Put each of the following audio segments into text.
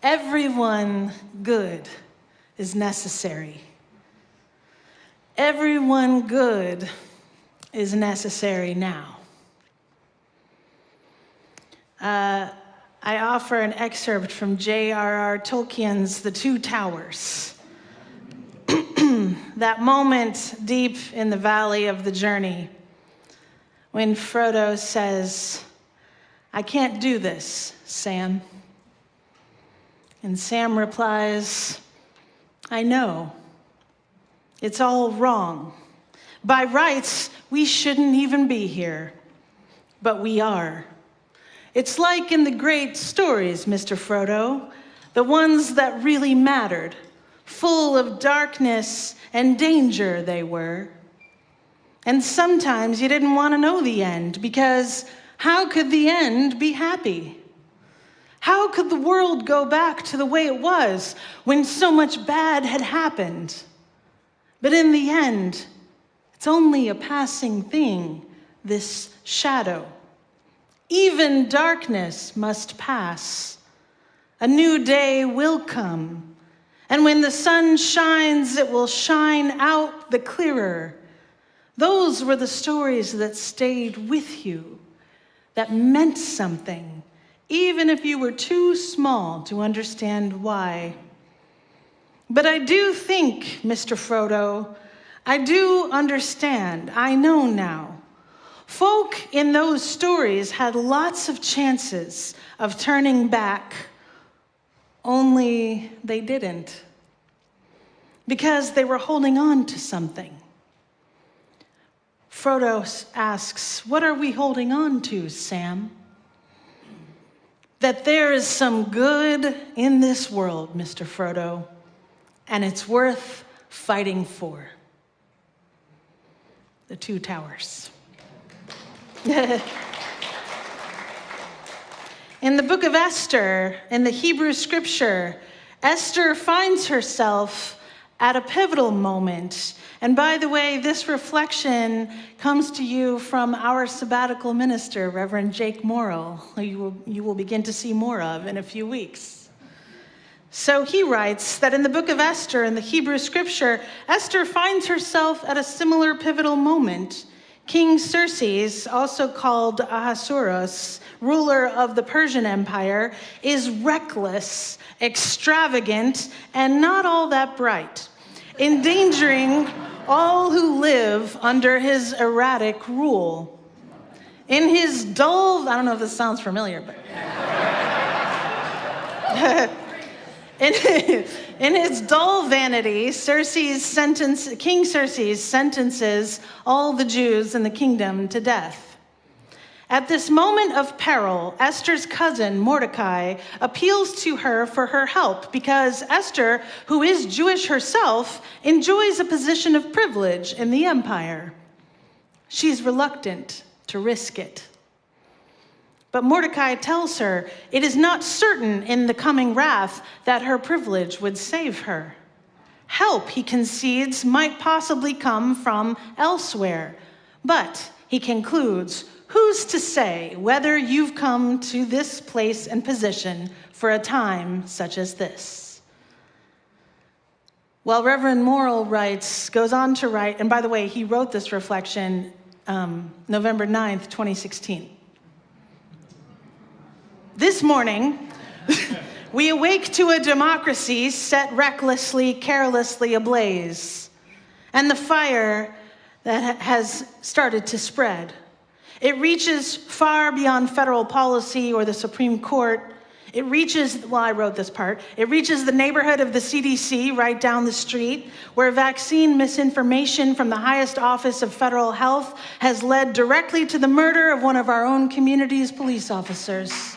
Everyone good is necessary. Everyone good is necessary now. I offer an excerpt from J.R.R. Tolkien's The Two Towers. That moment deep in the valley of the journey when Frodo says, "I can't do this, Sam." And Sam replies, "I know. It's all wrong. By rights, we shouldn't even be here. But we are. It's like in the great stories, Mr. Frodo, the ones that really mattered. Full of darkness and danger they were. And sometimes you didn't want to know the end, because how could the end be happy? How could the world go back to the way it was when so much bad had happened? But in the end, it's only a passing thing, this shadow. Even darkness must pass. A new day will come. And when the sun shines, it will shine out the clearer. Those were the stories that stayed with you, that meant something, even if you were too small to understand why. But I do think, Mr. Frodo, I do understand. I know now. Folk in those stories had lots of chances of turning back, only they didn't, because they were holding on to something. Frodo asks, "What are we holding on to, Sam?" "That there is some good in this world, Mr. Frodo, and it's worth fighting for." The Two Towers. In the book of Esther, in the Hebrew scripture, Esther finds herself at a pivotal moment. And by the way, this reflection comes to you from our sabbatical minister, Reverend Jake Morrill, who you will begin to see more of in a few weeks. So he writes that in the book of Esther, in the Hebrew scripture, Esther finds herself at a similar pivotal moment. King Xerxes, also called Ahasuerus, ruler of the Persian Empire, is reckless, extravagant, and not all that bright, endangering all who live under his erratic rule. In his dull, I don't know if this sounds familiar, but in his dull vanity, King Xerxes sentences all the Jews in the kingdom to death. At this moment of peril, Esther's cousin, Mordecai, appeals to her for her help because Esther, who is Jewish herself, enjoys a position of privilege in the empire. She's reluctant to risk it. But Mordecai tells her it is not certain in the coming wrath that her privilege would save her. Help, he concedes, might possibly come from elsewhere. But, he concludes, who's to say whether you've come to this place and position for a time such as this? Well, Reverend Morrill goes on to write, and by the way, he wrote this reflection November 9th, 2016. This morning, we awake to a democracy set recklessly, carelessly ablaze, and the fire that has started to spread. It reaches far beyond federal policy or the Supreme Court. It reaches, I wrote this part, it reaches the neighborhood of the CDC right down the street, where vaccine misinformation from the highest office of federal health has led directly to the murder of one of our own community's police officers.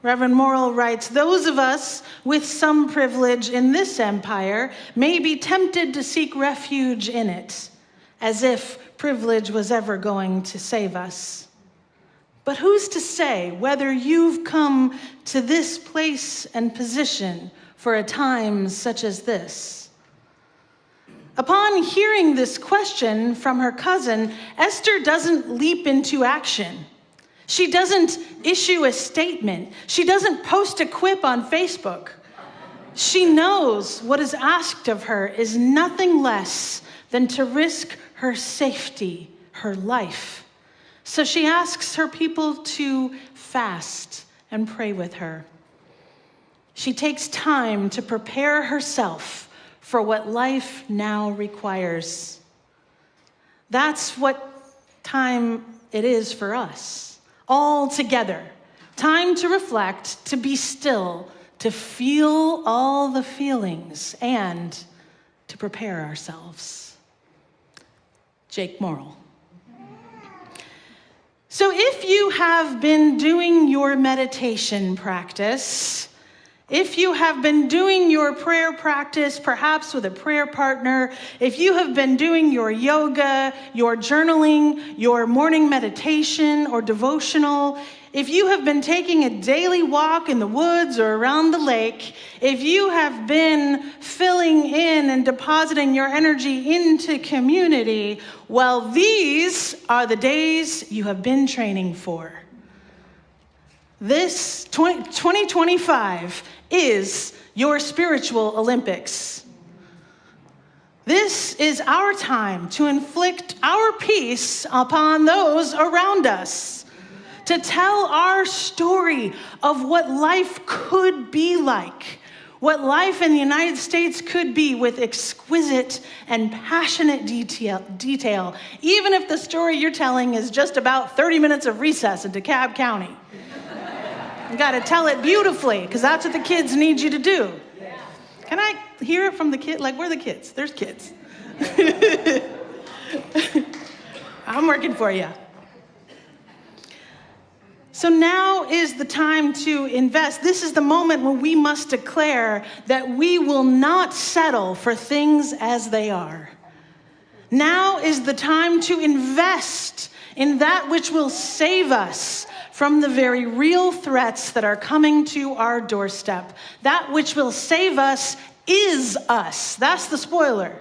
Reverend Morrill writes, those of us with some privilege in this empire may be tempted to seek refuge in it, as if privilege was ever going to save us. But who's to say whether you've come to this place and position for a time such as this? Upon hearing this question from her cousin, Esther doesn't leap into action. She doesn't issue a statement. She doesn't post a quip on Facebook. She knows what is asked of her is nothing less than to risk her safety, her life. So she asks her people to fast and pray with her. She takes time to prepare herself for what life now requires. That's what time it is for us, all together. Time to reflect, to be still, to feel all the feelings, and to prepare ourselves. Jake Morrill. So if you have been doing your meditation practice, if you have been doing your prayer practice, perhaps with a prayer partner, if you have been doing your yoga, your journaling, your morning meditation or devotional, if you have been taking a daily walk in the woods or around the lake, if you have been filling in and depositing your energy into community, well, these are the days you have been training for. This 2025 is your spiritual Olympics. This is our time to inflict our peace upon those around us, to tell our story of what life could be like, what life in the United States could be with exquisite and passionate detail, even if the story you're telling is just about 30 minutes of recess in DeKalb County. You got to tell it beautifully, because that's what the kids need you to do. Can I hear it from the kids? Like, where are the kids? There's kids. I'm working for you. So now is the time to invest. This is the moment when we must declare that we will not settle for things as they are. Now is the time to invest in that which will save us from the very real threats that are coming to our doorstep. That which will save us is us. That's the spoiler.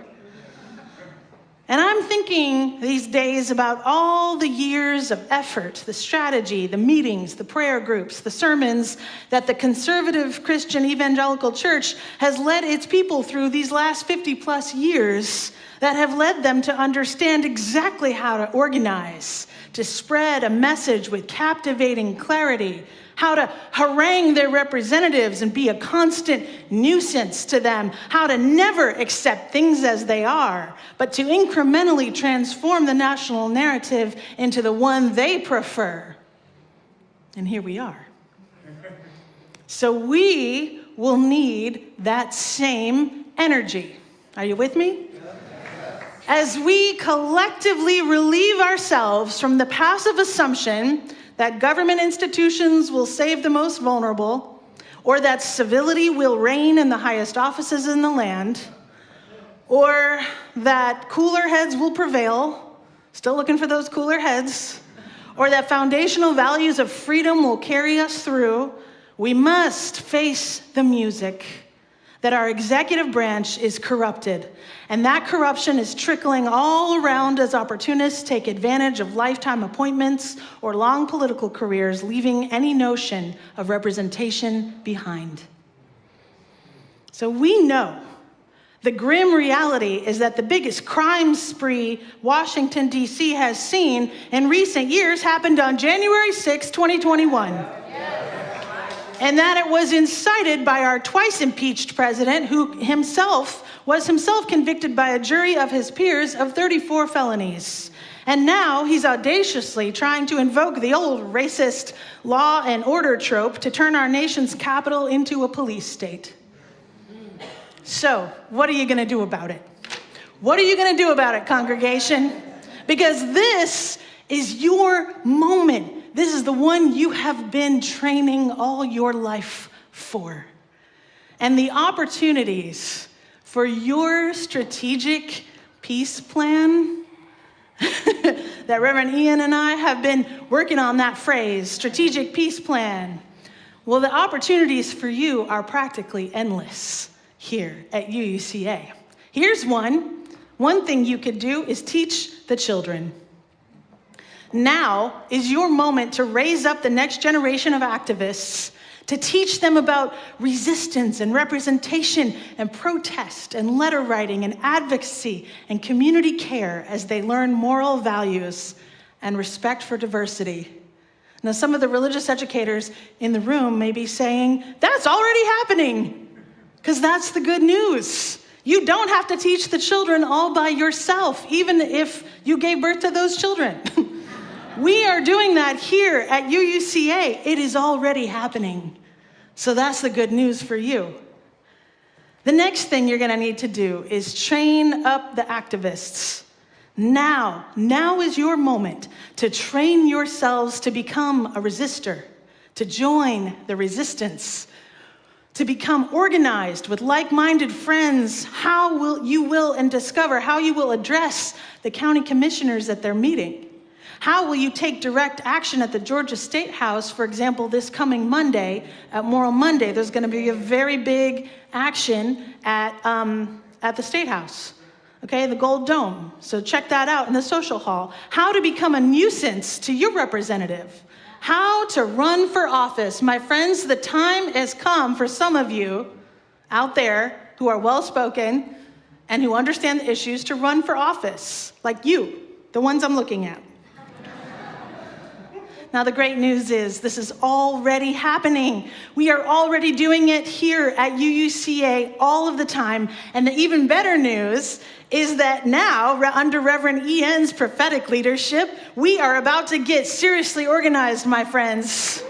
And I'm thinking these days about all the years of effort, the strategy, the meetings, the prayer groups, the sermons that the conservative Christian evangelical church has led its people through these last 50 plus years that have led them to understand exactly how to organize, to spread a message with captivating clarity, how to harangue their representatives and be a constant nuisance to them, how to never accept things as they are, but to incrementally transform the national narrative into the one they prefer. And here we are. So we will need that same energy. Are you with me? As we collectively relieve ourselves from the passive assumption that government institutions will save the most vulnerable, or that civility will reign in the highest offices in the land, or that cooler heads will prevail, still looking for those cooler heads, or that foundational values of freedom will carry us through, we must face the music that our executive branch is corrupted, and that corruption is trickling all around as opportunists take advantage of lifetime appointments or long political careers, leaving any notion of representation behind. So we know the grim reality is that the biggest crime spree Washington, D.C. has seen in recent years happened on January 6, 2021. And that it was incited by our twice impeached president, who was himself convicted by a jury of his peers of 34 felonies. And now he's audaciously trying to invoke the old racist law and order trope to turn our nation's capital into a police state. So, what are you going to do about it? What are you going to do about it, congregation? Because this is your moment. This is the one you have been training all your life for. And the opportunities for your strategic peace plan that Reverend Ian and I have been working on that phrase, strategic peace plan. Well, the opportunities for you are practically endless here at UUCA. Here's one. One thing you could do is teach the children. Now is your moment to raise up the next generation of activists, to teach them about resistance and representation and protest and letter writing and advocacy and community care as they learn moral values and respect for diversity. Now, some of the religious educators in the room may be saying, that's already happening, because that's the good news. You don't have to teach the children all by yourself, even if you gave birth to those children. We are doing that here at UUCA. It is already happening. So that's the good news for you. The next thing you're going to need to do is train up the activists. Now is your moment to train yourselves to become a resistor, to join the resistance, to become organized with like-minded friends, and discover how you will address the county commissioners at their meeting. How will you take direct action at the Georgia State House? For example, this coming Monday, at Moral Monday, there's going to be a very big action at the State House. Okay, the Gold Dome. So check that out in the social hall. How to become a nuisance to your representative. How to run for office. My friends, the time has come for some of you out there who are well-spoken and who understand the issues to run for office, like you, the ones I'm looking at. Now, the great news is this is already happening. We are already doing it here at UUCA all of the time. And the even better news is that now, under Reverend Ian's prophetic leadership, we are about to get seriously organized, my friends.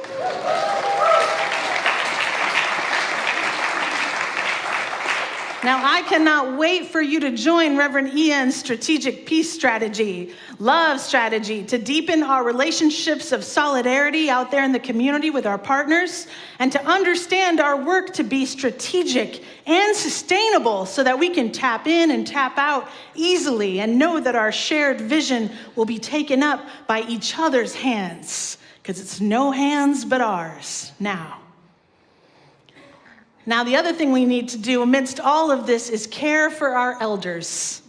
Now, I cannot wait for you to join Reverend Ian's strategic peace strategy, love strategy, to deepen our relationships of solidarity out there in the community with our partners, and to understand our work to be strategic and sustainable so that we can tap in and tap out easily and know that our shared vision will be taken up by each other's hands, because it's no hands but ours now. Now, the other thing we need to do amidst all of this is care for our elders.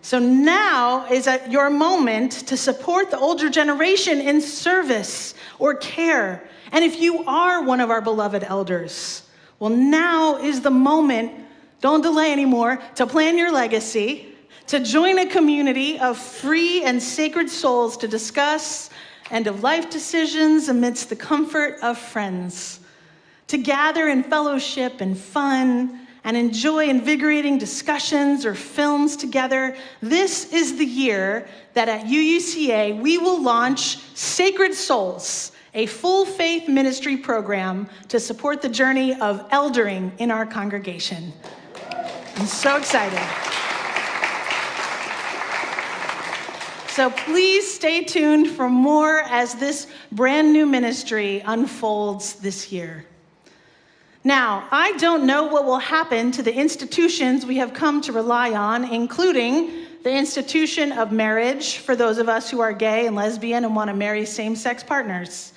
So now is at your moment to support the older generation in service or care. And if you are one of our beloved elders, well, now is the moment, don't delay anymore, to plan your legacy, to join a community of free and sacred souls to discuss end-of-life decisions amidst the comfort of friends, to gather in fellowship and fun and enjoy invigorating discussions or films together. This is the year that at UUCA we will launch Sacred Souls, a full faith ministry program to support the journey of eldering in our congregation. I'm so excited. So please stay tuned for more as this brand new ministry unfolds this year. Now, I don't know what will happen to the institutions we have come to rely on, including the institution of marriage for those of us who are gay and lesbian and want to marry same-sex partners.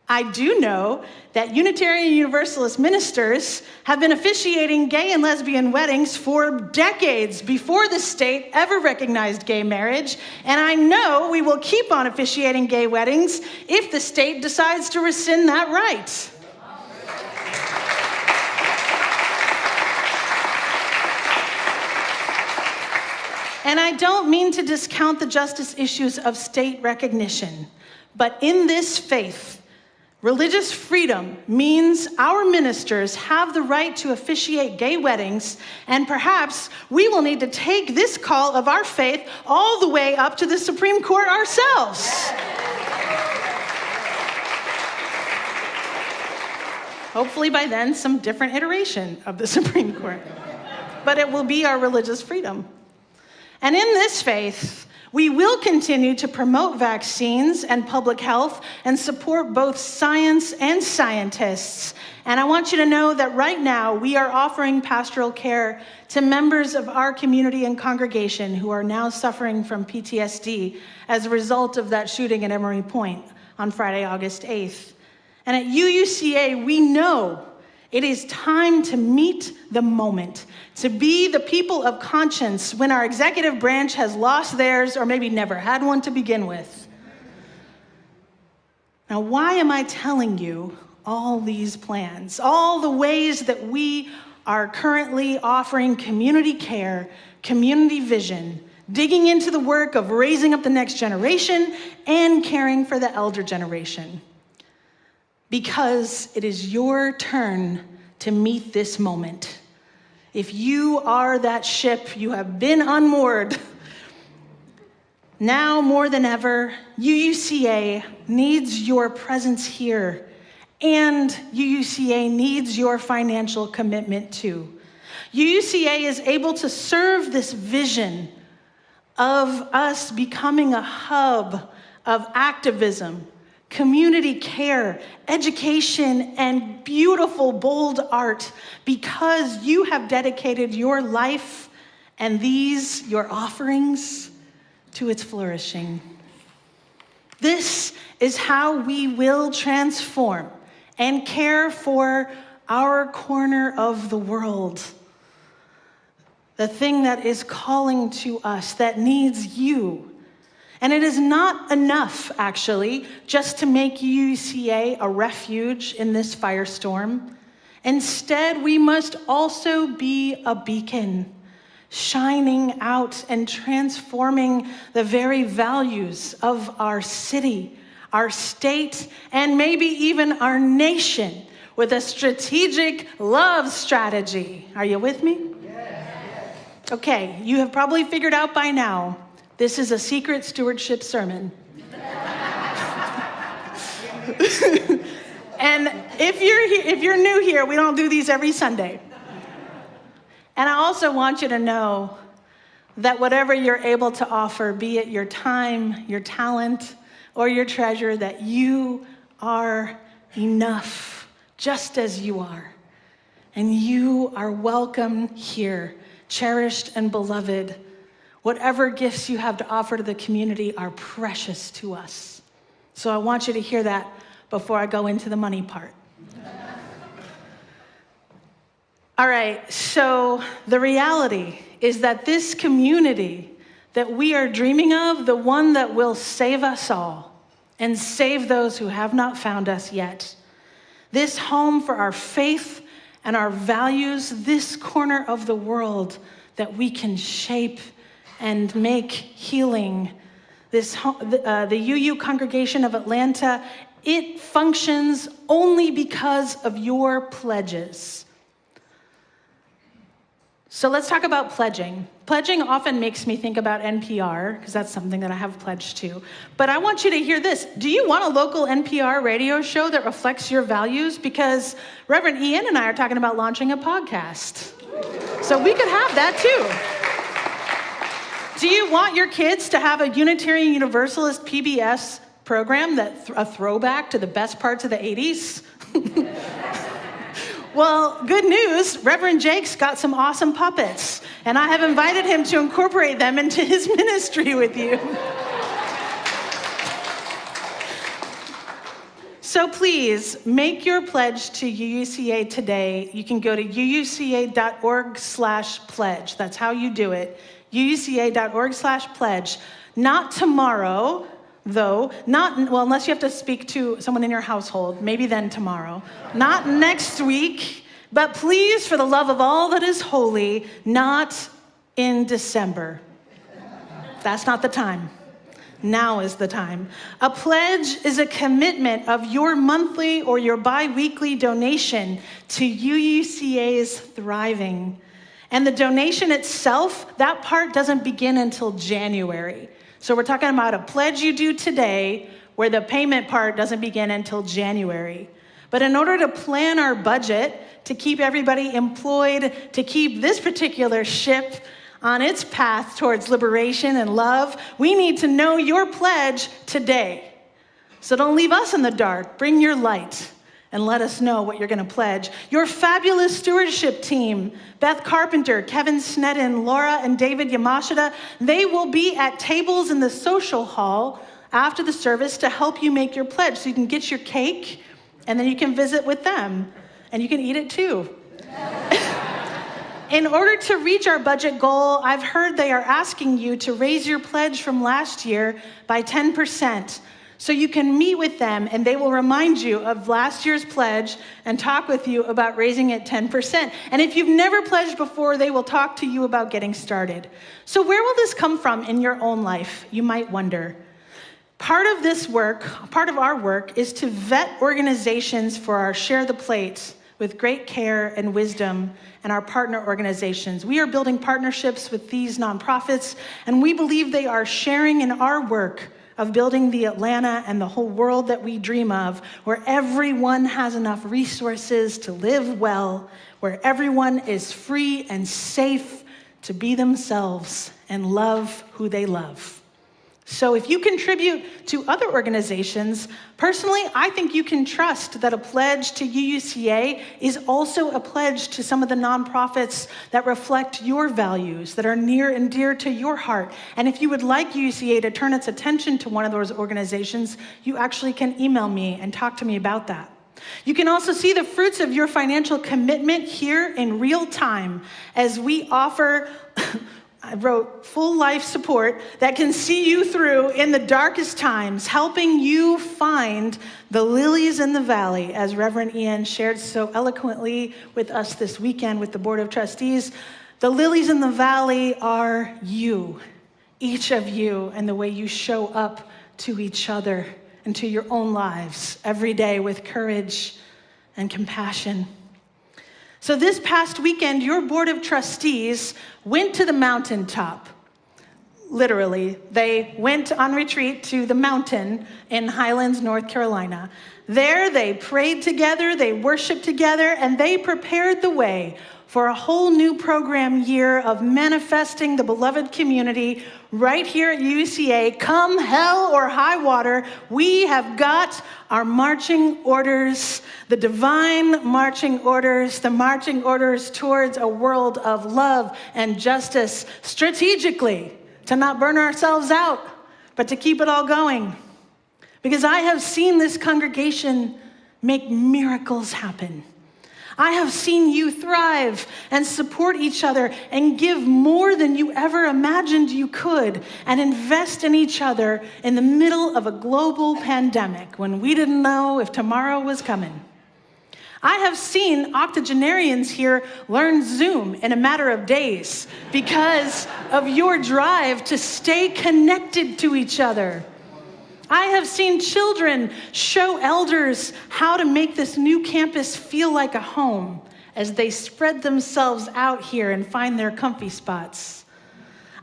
I do know that Unitarian Universalist ministers have been officiating gay and lesbian weddings for decades before the state ever recognized gay marriage, and I know we will keep on officiating gay weddings if the state decides to rescind that right. And I don't mean to discount the justice issues of state recognition, but in this faith, religious freedom means our ministers have the right to officiate gay weddings, and perhaps we will need to take this call of our faith all the way up to the Supreme Court ourselves. Hopefully by then, some different iteration of the Supreme Court. But it will be our religious freedom. And in this faith, we will continue to promote vaccines and public health and support both science and scientists. And I want you to know that right now we are offering pastoral care to members of our community and congregation who are now suffering from PTSD as a result of that shooting at Emery Point on Friday, August 8th. And at UUCA, we know it is time to meet the moment, to be the people of conscience when our executive branch has lost theirs or maybe never had one to begin with. Now, why am I telling you all these plans, all the ways that we are currently offering community care, community vision, digging into the work of raising up the next generation and caring for the elder generation? Because it is your turn to meet this moment. If you are that ship, you have been unmoored. Now more than ever, UUCA needs your presence here, and UUCA needs your financial commitment too. UUCA is able to serve this vision of us becoming a hub of activism, community care, education, and beautiful, bold art because you have dedicated your life and these, your offerings, to its flourishing. This is how we will transform and care for our corner of the world. The thing that is calling to us, that needs you. And it is not enough, actually, just to make UUCA a refuge in this firestorm. Instead, we must also be a beacon, shining out and transforming the very values of our city, our state, and maybe even our nation with a strategic love strategy. Are you with me? Yes. Okay, you have probably figured out by now, this is a secret stewardship sermon. And if you're new here, we don't do these every Sunday. And I also want you to know that whatever you're able to offer, be it your time, your talent, or your treasure, that you are enough, just as you are. And you are welcome here, cherished and beloved. Whatever gifts you have to offer to the community are precious to us. So I want you to hear that before I go into the money part. All right, so the reality is that this community that we are dreaming of, the one that will save us all and save those who have not found us yet, this home for our faith and our values, this corner of the world that we can shape and make healing, the UU Congregation of Atlanta, it functions only because of your pledges. So let's talk about pledging. Pledging often makes me think about NPR, because that's something that I have pledged to. But I want you to hear this. Do you want a local NPR radio show that reflects your values? Because Reverend Ian and I are talking about launching a podcast. So we could have that too. Do you want your kids to have a Unitarian Universalist PBS program that's a throwback to the best parts of the 80s? Well, good news, Reverend Jake's got some awesome puppets, and I have invited him to incorporate them into his ministry with you. So please, make your pledge to UUCA today. You can go to uuca.org/pledge. That's how you do it. uuca.org/pledge. Not tomorrow, though, unless you have to speak to someone in your household, maybe then tomorrow. Not next week, but please, for the love of all that is holy, not in December. That's not the time. Now is the time. A pledge is a commitment of your monthly or your bi-weekly donation to UUCA's thriving. And the donation itself, that part doesn't begin until January. So we're talking about a pledge you do today where the payment part doesn't begin until January. But in order to plan our budget, to keep everybody employed, to keep this particular ship on its path towards liberation and love, we need to know your pledge today. So don't leave us in the dark. Bring your light and let us know what you're going to pledge. Your fabulous stewardship team, Beth Carpenter, Kevin Sneddon, Laura and David Yamashita, they will be at tables in the social hall after the service to help you make your pledge. So you can get your cake and then you can visit with them and you can eat it too. In order to reach our budget goal, I've heard they are asking you to raise your pledge from last year by 10%. So you can meet with them and they will remind you of last year's pledge and talk with you about raising it 10%. And if you've never pledged before, they will talk to you about getting started. So where will this come from in your own life? You might wonder. Part of our work is to vet organizations for our Share the Plate with great care and wisdom and our partner organizations. We are building partnerships with these nonprofits, and we believe they are sharing in our work of building the Atlanta and the whole world that we dream of, where everyone has enough resources to live well, where everyone is free and safe to be themselves and love who they love. So if you contribute to other organizations, personally, I think you can trust that a pledge to UUCA is also a pledge to some of the nonprofits that reflect your values, that are near and dear to your heart. And if you would like UUCA to turn its attention to one of those organizations, you actually can email me and talk to me about that. You can also see the fruits of your financial commitment here in real time as we offer I wrote full life support that can see you through in the darkest times, helping you find the lilies in the valley, as Reverend Ian shared so eloquently with us this weekend with the Board of Trustees. The lilies in the valley are you, each of you, and the way you show up to each other and to your own lives every day with courage and compassion. So this past weekend, your Board of Trustees went to the mountaintop. Literally, they went on retreat to the mountain in Highlands, North Carolina. There, they prayed together, they worshiped together, and they prepared the way for a whole new program year of manifesting the beloved community right here at UUCA. Come hell or high water, we have got our marching orders, the divine marching orders, the marching orders towards a world of love and justice strategically, to not burn ourselves out, but to keep it all going. Because I have seen this congregation make miracles happen. I have seen you thrive and support each other and give more than you ever imagined you could and invest in each other in the middle of a global pandemic when we didn't know if tomorrow was coming. I have seen octogenarians here learn Zoom in a matter of days because of your drive to stay connected to each other. I have seen children show elders how to make this new campus feel like a home as they spread themselves out here and find their comfy spots.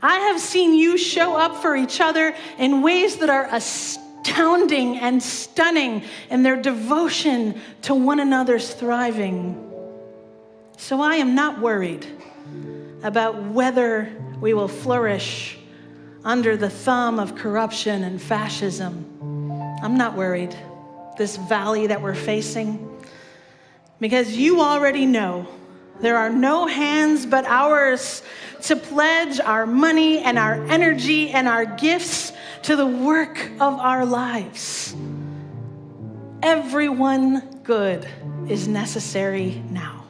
I have seen you show up for each other in ways that are astounding and stunning in their devotion to one another's thriving. So I am not worried about whether we will flourish under the thumb of corruption and fascism. I'm not worried, this valley that we're facing, because you already know there are no hands but ours to pledge our money and our energy and our gifts to the work of our lives. Everyone good is necessary now.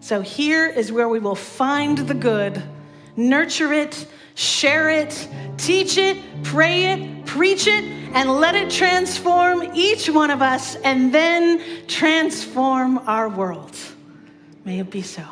So here is where we will find the good, nurture it, share it, teach it, pray it, preach it, and let it transform each one of us and then transform our world. May it be so.